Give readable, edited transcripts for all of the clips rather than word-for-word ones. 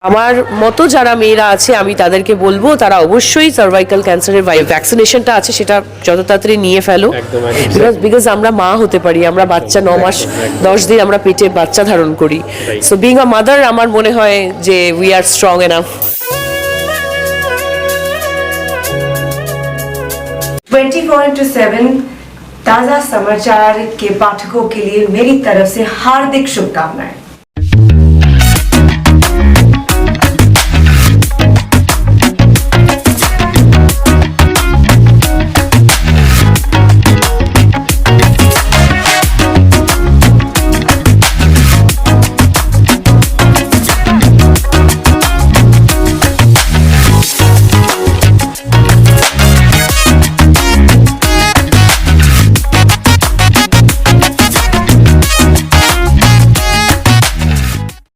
আমার মতো যারা মেয়েরা আছে আমি তাদেরকে বলবো তারা অবশ্যই সার্ভাইকাল ক্যান্সারের ভ্যাকসিনেশনটা আছে সেটা যত তাড়াতাড়ি নিয়ে ফেলো। বিকজ আমরা মা হতে পারি, আমরা বাচ্চা 9 মাস 10 দিন আমরা পেটে বাচ্চা ধারণ করি। সো বিং আ মাদার আমার মনে হয় যে উই আর স্ট্রং এনাফ। 24/7 ताज़ा समाचार के पाठकों के लिए मेरी तरफ से हार्दिक शुभकामनाएं।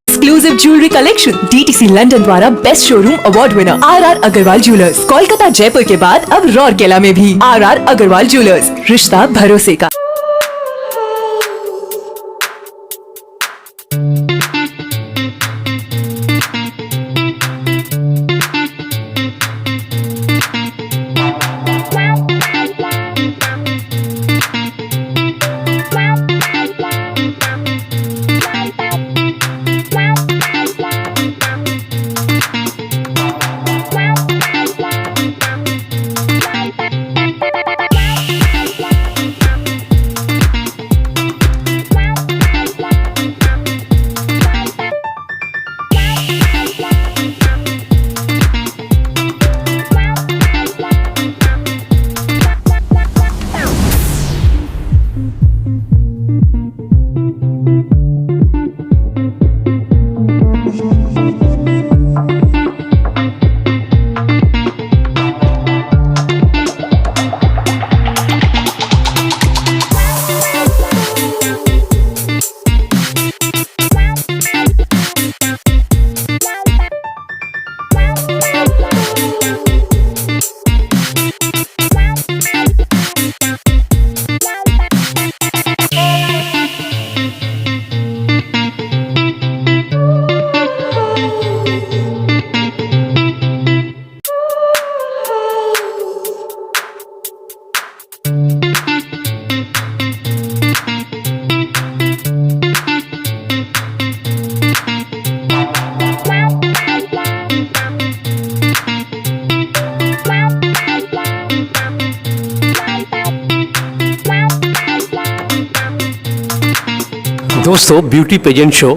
Exclusive jewellery collection DTC London द्वारा best showroom award winner R Agrawal jewellers, Kolkata Jaipur के बाद अब रौरकेला में भी आर अग्रवाल ज्वेलर्स, रिश्ता भरोसे का। दोस्तों, ब्यूटी पेजेंट शो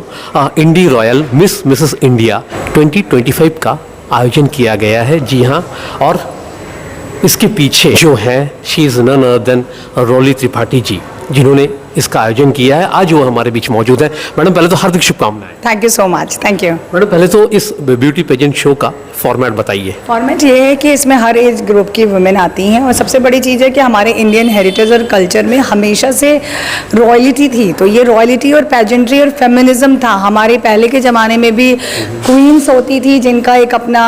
इंडी रॉयल मिस मिसेस इंडिया 2025 का आयोजन किया गया है। जी हाँ, और इसके पीछे जो है she is none other than Rolly Tripathi ji, जिन्होंने इसका आयोजन किया है। आज वो हमारे बीच मौजूद है। मैडम, पहले तो हार्दिक शुभकामनाएं। Thank you so much. Thank you madam, पहले तो इस ब्यूटी पेजेंट शो का फॉर्मेट बताइए। फॉर्मेट ये है कि इसमें हर एज ग्रुप की वुमेन आती हैं, और सबसे बड़ी चीज़ है कि हमारे इंडियन हेरिटेज और कल्चर में हमेशा से रॉयलिटी थी। तो ये रॉयलिटी और पैजेंट्री और फेमिनिज्म था। हमारे पहले के ज़माने में भी क्वींस होती थी जिनका एक अपना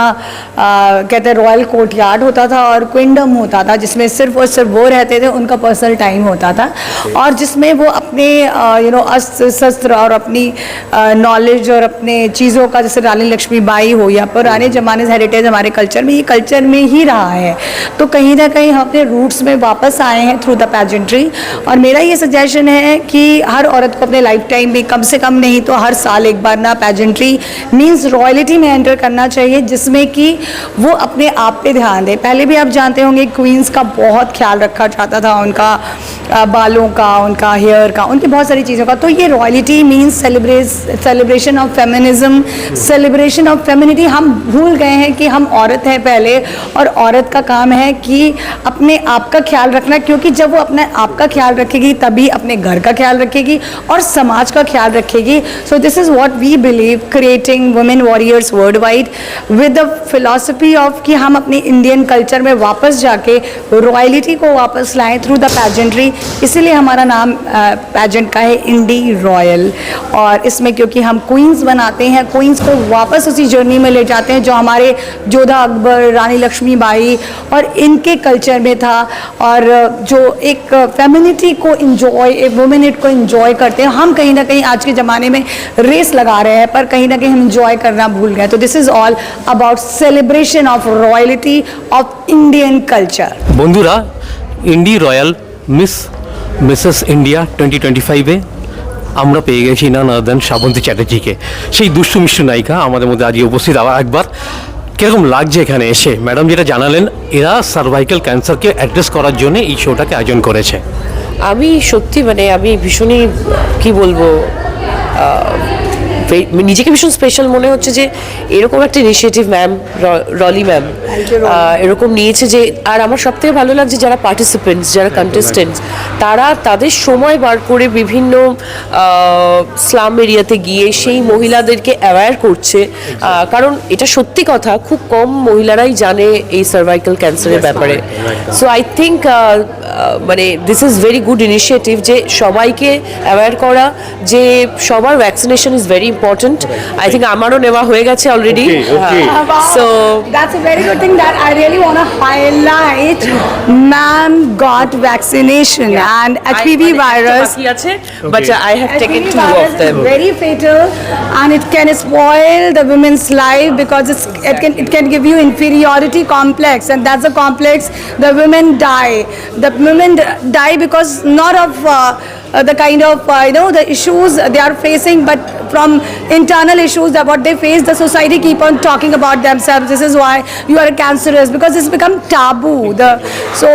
कहते हैं रॉयल कोर्टयार्ड होता था और क्विंडम होता था, जिसमें सिर्फ और सिर्फ वो रहते थे, उनका पर्सनल टाइम होता था, और जिसमें वो अपने अस्त्र शस्त्र और अपनी नॉलेज और अपने चीज़ों का, जैसे रानी लक्ष्मीबाई हो या पुराने ज़माने से हेरिटेज हमारे कल्चर में, ये कल्चर में ही रहा है। तो कहीं ना कहीं हम अपने रूट्स में वापस आए हैं थ्रू द पैजेंट्री। और मेरा ये सजेशन है कि हर औरत को अपने लाइफ टाइम में कम से कम नहीं तो हर साल एक बार ना पैजेंट्री मीन्स रॉयलिटी में एंटर करना चाहिए, जिसमें कि वो अपने आप पे ध्यान दे। पहले भी आप जानते होंगे क्वींस का बहुत ख्याल रखा जाता था, उनका बालों का, उनका हेयर का, उनकी बहुत सारी चीज़ों का। तो ये royalty means celebration of feminism, celebration of femininity. हम भूल गए हैं कि हम औरत हैं पहले, और औरत का काम है कि अपने आप का ख्याल रखना, क्योंकि जब वो अपने आप का ख्याल रखेगी तभी अपने घर का ख्याल रखेगी और समाज का ख्याल रखेगी। So this is what we believe, creating women warriors world wide with the philosophy of कि हम अपने इंडियन कल्चर में वापस जाके रॉयलिटी को वापस लाएं थ्रू द पैजेंट्री। इसीलिए हमारा नाम पैजेंट का है इंडी रॉयल, और इसमें क्योंकि हम क्वींस बनाते हैं, क्वींस को वापस उसी जर्नी में ले जाते हैं जो हमारे जोधा अकबर, रानी लक्ष्मीबाई और इनके कल्चर में था, और जो एक फेमिनिटी को इंजॉय, एक वुमेनिट को इंजॉय करते हैं। हम कहीं ना कहीं आज के ज़माने में रेस लगा रहे हैं, पर कहीं ना कहीं हम इंजॉय करना भूल गए। तो this is all about celebration of royalty of Indian culture. বন্ধুরা, ইন্ডি রয়্যাল মিসেস ইন্ডিয়া 2025-এ আমরা পেয়ে গেছি না দেন শ্রাবন্তী চ্যাটার্জিকে, সেই দুষ্টু মিষ্টু নায়িকা আমাদের মধ্যে আজকে উপস্থিত। আবার একবার কীরকম লাগছে এখানে এসে? ম্যাডাম যেটা জানালেন, এরা সার্ভাইকাল ক্যান্সারকে অ্যাড্রেস করার জন্য এই শোটাকে আয়োজন করেছে। আমি সত্যি মানে আমি ভীষণই কি বলবো, নিজেকে ভীষণ স্পেশাল মনে হচ্ছে যে এরকম একটা ইনিশিয়েটিভ ম্যাম, রলি ম্যাম এরকম নিয়েছে যে। আর আমার সবথেকে ভালো লাগছে যারা পার্টিসিপেন্টস, যারা কন্টেস্টেন্টস, তারা তাদের সময় বার করে বিভিন্ন স্লাম এরিয়াতে গিয়ে সেই মহিলাদেরকে অ্যাওয়্যার করছে, কারণ এটা সত্যি কথা, খুব কম মহিলারাই জানে এই সার্ভাইকাল ক্যান্সারের ব্যাপারে। সো আই থিঙ্ক মানে this is very good initiative যে সবাইকে অ্যাওয়্যার করা, যে সবার vaccination is very important. I think আমারও নেওয়া হয়ে গেছে already. So that's a very good thing that I really want to highlight. Ma'am got vaccination and HPV virus. But I have taken 2 of them. Very fatal, and it can spoil the women's life because it can give you inferiority complex, and that's a complex. The women die. The women die because not of the kind of the issues they are facing, but from internal issues that what they face. The society keep on talking about themselves. This is why you are cancerous, because it's become taboo. So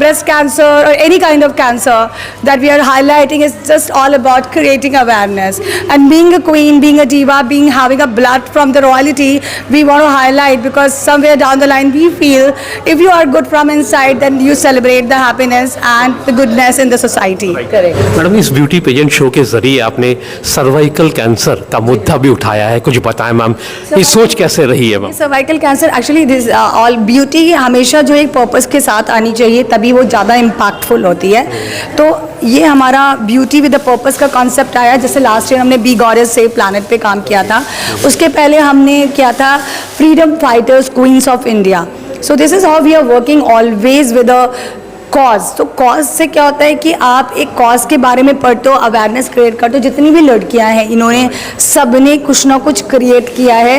breast cancer or any kind of cancer that we are highlighting is just all about creating awareness. And being a queen, being a diva, having a blood from the royalty, we want to highlight, because somewhere down the line we feel if you are good from inside, then you celebrate the happiness and the goodness in the society. Correct. Madam, इस beauty pageant show के जरिए आपने cervical cancer का मुद्दा भी उठाया है, कुछ बताएं मैम, ये सोच कैसे रही है ma'am? Cervical cancer actually this all beauty हमेशा जो एक पर्पस के साथ आनी चाहिए, तभी वो ज़्यादा इम्पैक्टफुल होती है। तो ये हमारा ब्यूटी विद द पर्पस का कॉन्सेप्ट आया। जैसे लास्ट ईयर हमने बी गॉडेस सेव प्लैनेट पे काम किया था, उसके पहले हमने किया था freedom fighters queens of India. So this is how we are working always with a cause. तो कॉज से क्या होता है कि आप एक कॉज के बारे में पढ़ते हो, अवेयरनेस क्रिएट करते हो। जितनी भी लड़कियां हैं, इन्होंने सबने कुछ ना कुछ क्रिएट किया है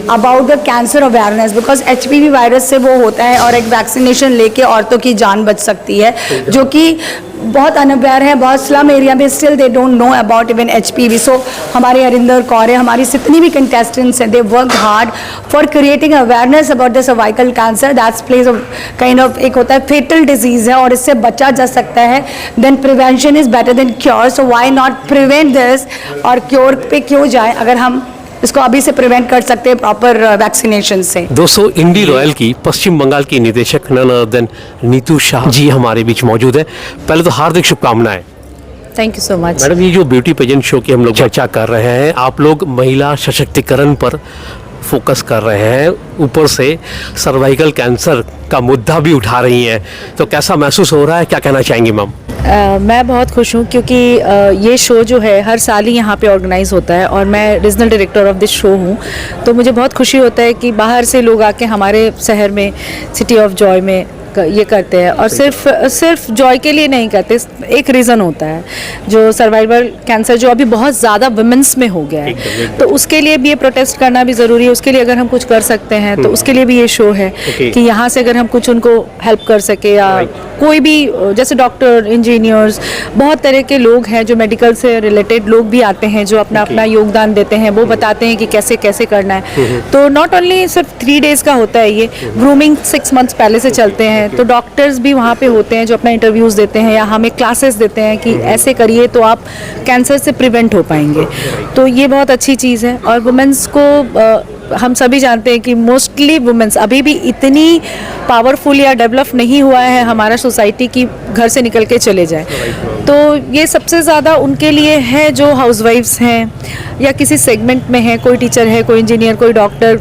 about the cancer awareness, because HPV virus से वो होता है और एक वैक्सीनेशन लेके औरतों की जान बच सकती है, जो कि बहुत अनअवेयर है। बहुत स्लम एरिया में still they don't know about even HPV। सो हमारे अरिंदर कौर है, हमारी जितनी भी कंटेस्टेंट्स हैं, they work hard for creating awareness about the cervical cancer. That's pledge of kind of एक होता है फेटल डिजीज़ है और इससे बचा जा सकता है। Then prevention is better than cure, so why not prevent this, और क्योर पे क्यों जाए अगर हम इसको अभी से प्रिवेंट कर सकते हैं प्रॉपर वैक्सीनेशन से। दोस्तों, इंडी रॉयल की पश्चिम बंगाल की निदेशक none other than Neetu Shah ji हमारे बीच मौजूद है। पहले तो हार्दिक शुभकामनाएं। Thank you so much. Madam, ये जो ब्यूटी पेजेंट शो की हम लोग चर्चा कर रहे हैं, आप लोग महिला सशक्तिकरण पर फोकस कर रहे हैं, ऊपर से सर्वाइकल कैंसर का मुद्दा भी उठा रही हैं, तो कैसा महसूस हो रहा है, क्या कहना चाहेंगी मैम? मैं बहुत खुश हूँ क्योंकि ये शो जो है हर साल ही यहाँ पे ऑर्गेनाइज होता है और मैं regional director of this show हूँ। तो मुझे बहुत खुशी होता है कि बाहर से लोग आके हमारे शहर में, सिटी ऑफ जॉय में ये करते हैं, और सिर्फ जॉय के लिए नहीं करते। एक रीज़न होता है जो सर्वाइवल कैंसर जो अभी बहुत ज़्यादा वुमेन्स में हो गया है, तो उसके लिए भी ये प्रोटेस्ट करना भी ज़रूरी है। उसके लिए अगर हम कुछ कर सकते हैं तो उसके लिए भी ये शो है कि यहाँ से अगर हम कुछ उनको हेल्प कर सके, या कोई भी जैसे डॉक्टर, इंजीनियर्स, बहुत तरह के लोग हैं जो मेडिकल से रिलेटेड लोग भी आते हैं, जो अपना अपना योगदान देते हैं, वो बताते हैं कि कैसे कैसे करना है। तो नॉट ओनली सिर्फ 3 डेज़ का होता है, ये ग्रूमिंग 6 मंथ्स पहले से चलते हैं। तो डॉक्टर्स भी वहाँ पे होते हैं जो अपना इंटरव्यूज़ देते हैं या हमें क्लासेस देते हैं कि ऐसे करिए तो आप कैंसर से प्रिवेंट हो पाएंगे। तो ये बहुत अच्छी चीज़ है और वुमेन्स को हम सभी जानते हैं कि मोस्टली वुमेन्स अभी भी इतनी पावरफुल या डेवलप नहीं हुआ है हमारा सोसाइटी की घर से निकल के चले जाए। तो ये सबसे ज़्यादा उनके लिए है जो हाउसवाइफ्स हैं या किसी सेगमेंट में है, कोई टीचर है, कोई इंजीनियर, कोई डॉक्टर,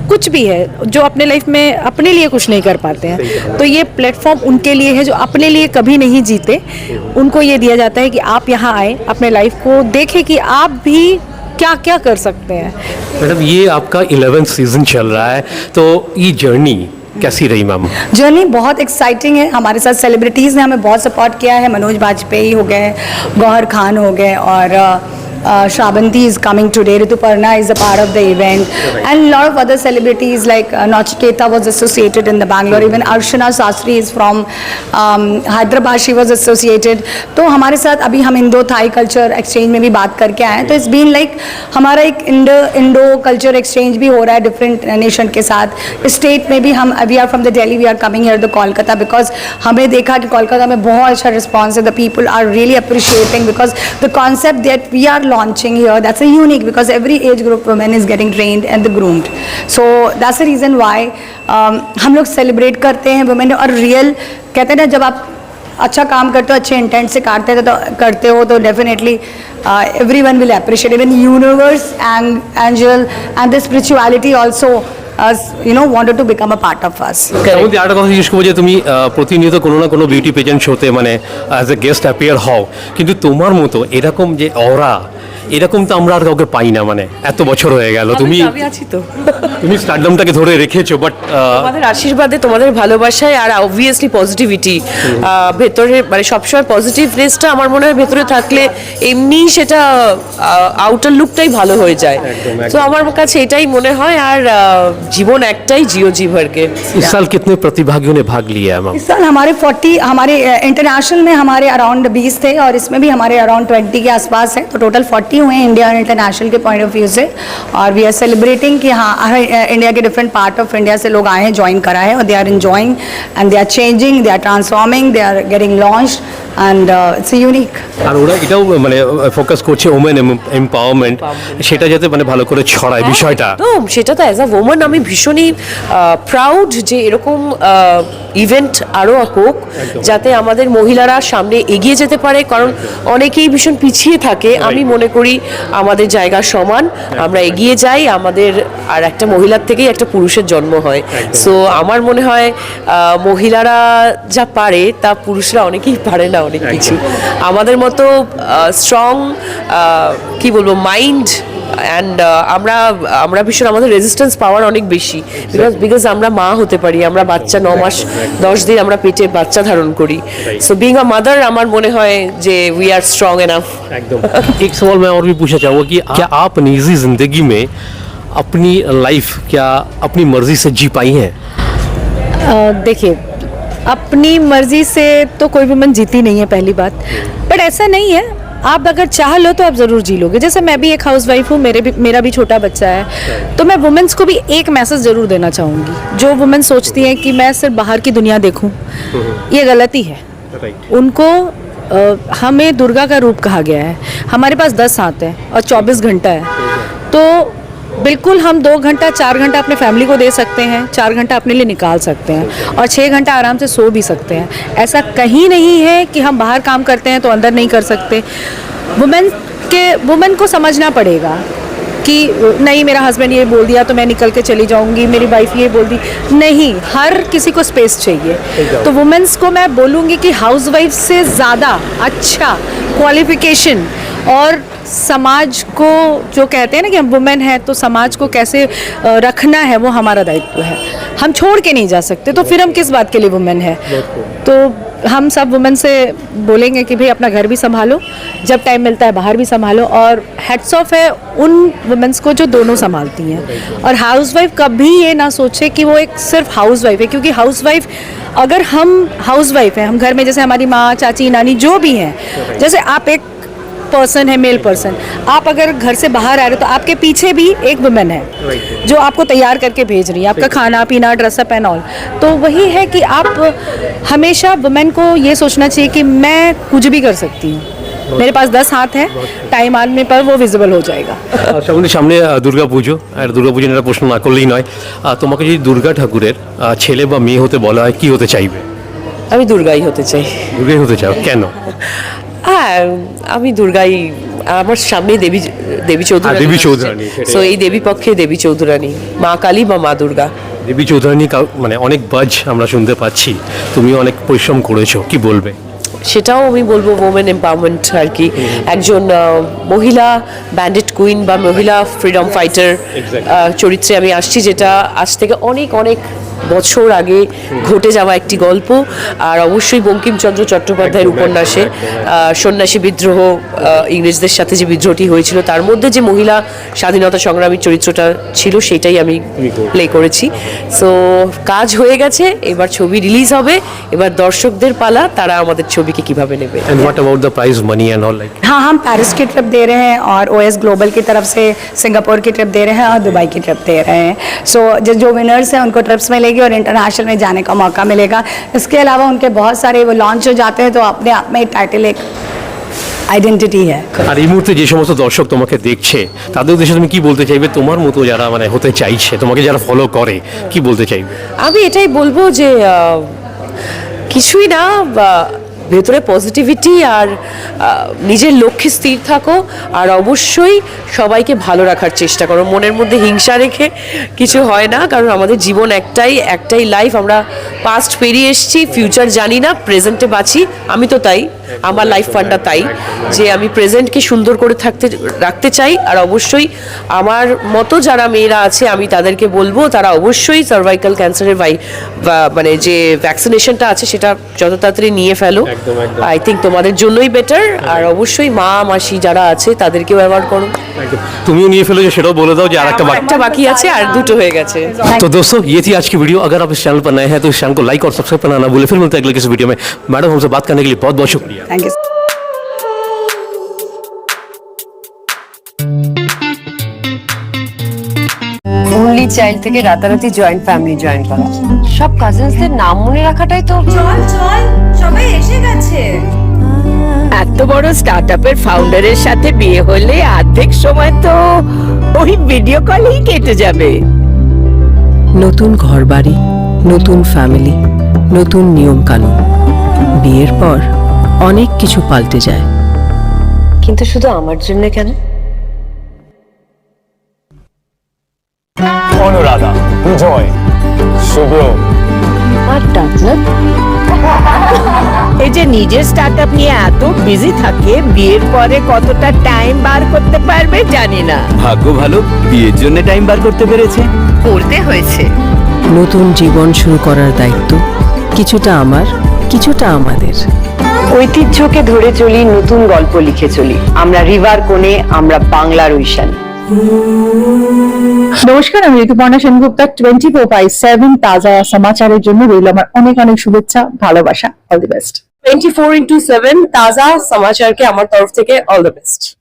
कुछ भी है जो अपने लाइफ में अपने लिए कुछ नहीं कर पाते हैं। तो ये प्लेटफॉर्म उनके लिए है जो अपने लिए कभी नहीं जीते। उनको ये दिया जाता है कि आप यहाँ आए, अपने लाइफ को देखें कि आप भी क्या क्या कर सकते हैं। मैडम ये आपका 11th सीजन चल रहा है, तो ये जर्नी कैसी रही मैम? जर्नी बहुत एक्साइटिंग है। हमारे साथ सेलिब्रिटीज़ ने हमें बहुत सपोर्ट किया है। मनोज बाजपेयी हो गए, गौहर खान हो गए, और Shravanti is coming today. Rituparna is a part of the event, and a lot of other celebrities like Nachiketa was associated in the Bangalore. Even Arshana Sastry is from Hyderabad. She was associated. तो हमारे साथ अभी हम Indo Thai culture exchange में भी बात करके आए हैं। तो इट्स बीन लाइक हमारा एक इंडो कल्चर एक्सचेंज भी हो रहा है डिफरेंट नेशन के साथ। स्टेट में भी हम we are from the Delhi, we are coming here the Kolkata, because हमें देखा कि कोलकाता में बहुत अच्छा रिस्पॉन्स है। The people are really appreciating because the concept that we are launching here, that's a unique, because every age group women is getting trained and groomed. So that's the reason why हम लोग celebrate करते हैं women। और real कहते हैं ना, जब आप अच्छा काम करते हो, अच्छे इंटेंट से करते हो तो definitely everyone will appreciate, even universe and angel and the spirituality also wanted to become a part of us. মধ্যে আরেকটা কথা জিজ্ঞেস করবো যে তুমি প্রতিনিয়ত কোনো না কোনো বিউটি পেজেন্ট শোতে মানে অ্যাজ এ গেস্ট অ্যাপিয়ার হও, কিন্তু তোমার মতো এরকম যে অরা এরকম তো আমরা আর কাউকে পাই না, মানে এত বছর হয়ে গেল তুমি আছি তো তুমি স্টারডমটাকে ধরে রেখেছো, বাট তোমাদের আশীর্বাদে, তোমাদের ভালোবাসায় আর অবভিয়াসলি পজিটিভিটি ভেতরে, মানে সবসময় পজিটিভনেসটা আমার মনে হয় ভেতরে থাকলে এমনি সেটা আউটার লুকটাই ভালো হয়ে যায়। তো আমার কাছে এটাই মনে হয়। আর জীবন একটাই, জিও जी भर के। इस साल कितने प्रतिभागियों ने भाग लिया है मैम? इस साल हमारे 40 हमारे इंटरनेशनल में हमारे अराउंड 20 थे, और इसमें भी हमारे अराउंड 20 के आसपास है। तो टोटल 40 हुए हैं इंडिया और इंटरनेशनल के पॉइंट ऑफ व्यू से। और वी आर सेलिब्रेटिंग कि हाँ, इंडिया के डिफरेंट पार्ट ऑफ इंडिया से लोग आए हैं, ज्वाइन करा है, और they are enjoying and they are changing, they are transforming, they are getting launched, and it's a unique। আর ওরা এটাও মানে ফোকাস করছে ওমেন এম্পাওয়ারমেন্ট, সেটা যাতে মানে ভালো করে ছড়ায় বিষয়টা। একদম, সেটা তো অ্যাজ আ ওম্যান আমি ভীষণই প্রাউড যে এরকম ইভেন্ট আরও হোক, যাতে আমাদের মহিলারা সামনে এগিয়ে যেতে পারে। কারণ অনেকেই ভীষণ পিছিয়ে থাকে। আমি মনে করি আমাদের জায়গা সমান, আমরা এগিয়ে যাই। আমাদের আর একটা মহিলার থেকেই একটা পুরুষের জন্ম হয়। সো আমার মনে হয় মহিলারা যা পারে তা পুরুষরা অনেকেই পারে না, অনেক কিছু। আমাদের মতো স্ট্রং কি বলবো মাইন্ড অ্যান্ড আমরা ভীষণ, আমাদের রেজিস্ট্যান্স পাওয়ার অনেক বেশি, বিকজ আমরা মা হতে পারি। আমরা বাচ্চা 9 মাস 10 দিন আমরা পেটে বাচ্চা ধারণ করি। সো বিং আ মাদার আমার মনে হয় যে উই আর স্ট্রং এনাফ। एकदम। एक सवाल मैं और भी पूछना चाहूँगा कि क्या आप निजी जिंदगी में अपनी लाइफ क्या अपनी मर्जी से जी पाई हैं? देखिए, अपनी मर्जी से तो कोई वुमन जीती नहीं है, पहली बात। बट ऐसा नहीं है, आप अगर चाह लो तो आप ज़रूर जी लोगे। जैसे मैं भी एक हाउसवाइफ हूँ, मेरा भी छोटा बच्चा है, तो मैं वुमेन्स को भी एक मैसेज ज़रूर देना चाहूँगी। जो वुमेन सोचती हैं कि मैं सिर्फ बाहर की दुनिया देखूँ, ये गलती है। उनको हमें दुर्गा का रूप कहा गया है। हमारे पास 10 हाथ है और 24 घंटा है। तो बिल्कुल हम 2 घंटा 4 घंटा अपने फैमिली को दे सकते हैं, 4 घंटा अपने लिए निकाल सकते हैं, और 6 घंटा आराम से सो भी सकते हैं। ऐसा कहीं नहीं है कि हम बाहर काम करते हैं तो अंदर नहीं कर सकते। वुमेन को समझना पड़ेगा कि नहीं, मेरा हस्बैंड ये बोल दिया तो मैं निकल के चली जाऊंगी, मेरी वाइफ ये बोल दी, नहीं, हर किसी को स्पेस चाहिए। तो वुमेन्स को मैं बोलूँगी कि हाउसवाइफ से ज़्यादा अच्छा क्वालिफिकेशन और समाज को, जो कहते हैं ना कि हम वुमेन हैं तो समाज को कैसे रखना है, वो हमारा दायित्व है। हम छोड़ के नहीं जा सकते, तो फिर हम किस बात के लिए वुमेन है। तो हम सब वुमेन से बोलेंगे कि भाई अपना घर भी संभालो, जब टाइम मिलता है बाहर भी संभालो, और हेड्स ऑफ है उन वुमेन्स को जो दोनों संभालती हैं। और हाउसवाइफ कभी ये ना सोचे कि वो एक सिर्फ हाउसवाइफ है, क्योंकि हाउसवाइफ, अगर हम हाउसवाइफ हैं, हम घर में जैसे हमारी माँ, चाची, नानी जो भी हैं, जैसे आप एक पर्सन है, मेल पर्सन, आप अगर घर से बाहर आ रहे हो तो आपके पीछे भी एक वुमेन है जो आपको तैयार करके भेज रही है, आपका खाना पीना, ड्रेसअप एंड ऑल। तो वही है कि आप हमेशा वुमेन को ये सोचना चाहिए कि मैं कुछ भी कर सकती हूँ, मेरे पास 10 हाथ है, टाइम आने पर वो विजिबल हो जाएगा। সামনে সামনে দুর্গা পুজো, আর দুর্গা পুজো নিয়ে একটা প্রশ্ন না করলেই নয়। তোমাকে যদি দুর্গা ঠাকুরের ছেলে বা মেয়ে হতে বলা হয় কি হতে চাইবে? আমি দুর্গাই হতে চাই। দুর্গাই হতে চাও, কেন? হ্যাঁ, আমি দুর্গাই। আমার সামনে দেবী চৌধুরানী। দেবী চৌধুরানী, সেটাই। সো এই দেবী পক্ষে দেবী চৌধুরানী, মা কালী বা মা দুর্গা। দেবী চৌধুরানী মানে অনেক বাজ আমরা শুনতে পাচ্ছি, তুমিও অনেক পরিশ্রম করেছো, কি বলবে? সেটাও আমি বলবো ওমেন এম্পাওয়ারমেন্ট আর কি। একজন মহিলা ব্যান্ডেড কুইন বা মহিলা ফ্রিডম ফাইটার চরিত্রে আমি আসছি, যেটা আজ থেকে অনেক অনেক বছর আগে ঘটে যাওয়া একটি গল্প। আর অবশ্যই বঙ্কিমচন্দ্র চট্টোপাধ্যায়ের উপন্যাসে সন্ন্যাসী বিদ্রোহ, ইংরেজদের সাথে যে বিদ্রোহটি হয়েছিল তার মধ্যে যে মহিলা স্বাধীনতা সংগ্রামী চরিত্রটা ছিল সেটাই আমি প্লে করেছি। সো কাজ হয়ে গেছে, এবার ছবি রিলিজ হবে, এবার দর্শকদের পালা তারা আমাদের ছবিকে কিভাবে নেবে। And what about the prize money and all, like? हाँ, हम पेरिस की ट्रिप दे रहे हैं और OS ग्लोबल की तरफ से सिंगापुर की ट्रिप दे रहे हैं और दुबई की ट्रिप दे रहे हैं। सो जो विनर्स हैं उनको ट्रिप्स मिलेगी और इंटरनेशनल में जाने का मौका मिलेगा। इसके अलावा उनके बहुत सारे वो लॉन्च हो जाते हैं, तो अपने आप में टाइटल एक আইডেন্টিটি है। আর এই মুহূর্তে যে সমস্ত দর্শক তোমাকে দেখছে তাদের উদ্দেশ্যে তুমি কি বলতে চাইবে? তোমার মতো যারা মানে হতে চাইছে, তোমাকে যারা ফলো করে, কি বলতে চাইবে? আমি এটাই বলবো যে কিছুই না, ভেতরে পজিটিভিটি আর নিজের লক্ষ্যে স্থির থাকো, আর অবশ্যই সবাইকে ভালো রাখার চেষ্টা করো। মনের মধ্যে হিংসা রেখে কিছু হয় না, কারণ আমাদের জীবন একটাই লাইফ। আমরা পাস্ট পেরিয়ে এসেছি, ফিউচার জানি না, প্রেজেন্টে বাঁচি। আমি তো তাই, আমার লাইফ ফান্ডটা তাই যে আমি প্রেজেন্টকে সুন্দর করে রাখতে চাই। আর অবশ্যই আমার মতো যারা মেয়েরা আছে আমি তাদেরকে বলবো তারা অবশ্যই সার্ভাইকাল ক্যান্সারের মানে যে ভ্যাকসিনেশনটা আছে সেটা যত তাড়াতাড়ি নিয়ে ফেলো। আই থিঙ্ক তোমাদের জন্যই বেটার। আর অবশ্যই মা মাসি যারা আছে তাদেরকেও অ্যাওয়ার্ড করো। তুমিও নিয়ে ফেলো, যে সেটাও বলে দাও যে আরেকটা বাকি আছে, আর দুটো হয়ে গেছে। तो दोस्तों ये थी आज की वीडियो। अगर आप इस चैनल पर नए हैं तो इस चैनल को लाइक और सब्सक्राइब करना ना भूलें। फिर मिलते हैं अगले किसी वीडियो में। मैडम, हमसे बात करने के लिए बहुत बहुत शुक्रिया। Thank you. অনলি চাইল্ড থেকে রাতারাতি জয়েন্ট ফ্যামিলি জয়েন করা, সব কাজিনসদের নাম মনে রাখাটাই তো। চল সবাই এসে গেছে। এত বড় স্টার্টআপের ফাউন্ডারের সাথে বিয়ে হলে অর্ধেক সময় তো ওই ভিডিও কলেই কেটে যাবে। নতুন ঘরবাড়ি, নতুন ফ্যামিলি, নতুন নিয়ম কানুন। বিয়ের পর অনেক কিছু পাল্টে যায়। কিন্তু শুধু আমার জন্য কেন? অনুরাধা, বিজয়, শুভ্র আর ডাক্তার এই যে নিজের স্টার্টআপ নিয়ে এত বিজি থাকে, বিয়ের পরে কতটা টাইম বার করতে পারবে জানি না। ভাগ্য ভালো, বিয়ের জন্য টাইম বার করতে পেরেছে। করতে হয়েছে। নতুন জীবন শুরু করার দায়িত্ব কিছুটা আমার, কিছুটা আমাদের। ঐতিহ্যকে ধরে চলি, নতুন গল্প লিখে চলি। আমরা রিভার কোণে, আমরা বাংলার ঐশানী। নমস্কার, আমি ঋতুপর্ণা সেনগুপ্তা। 24/7 তাজা সমাচারের জন্য রইল আমার অনেক অনেক শুভেচ্ছা, ভালোবাসা। All the best. 24/7 তাজা সমাচারকে আমার তরফ থেকে অল দ্য বেস্ট।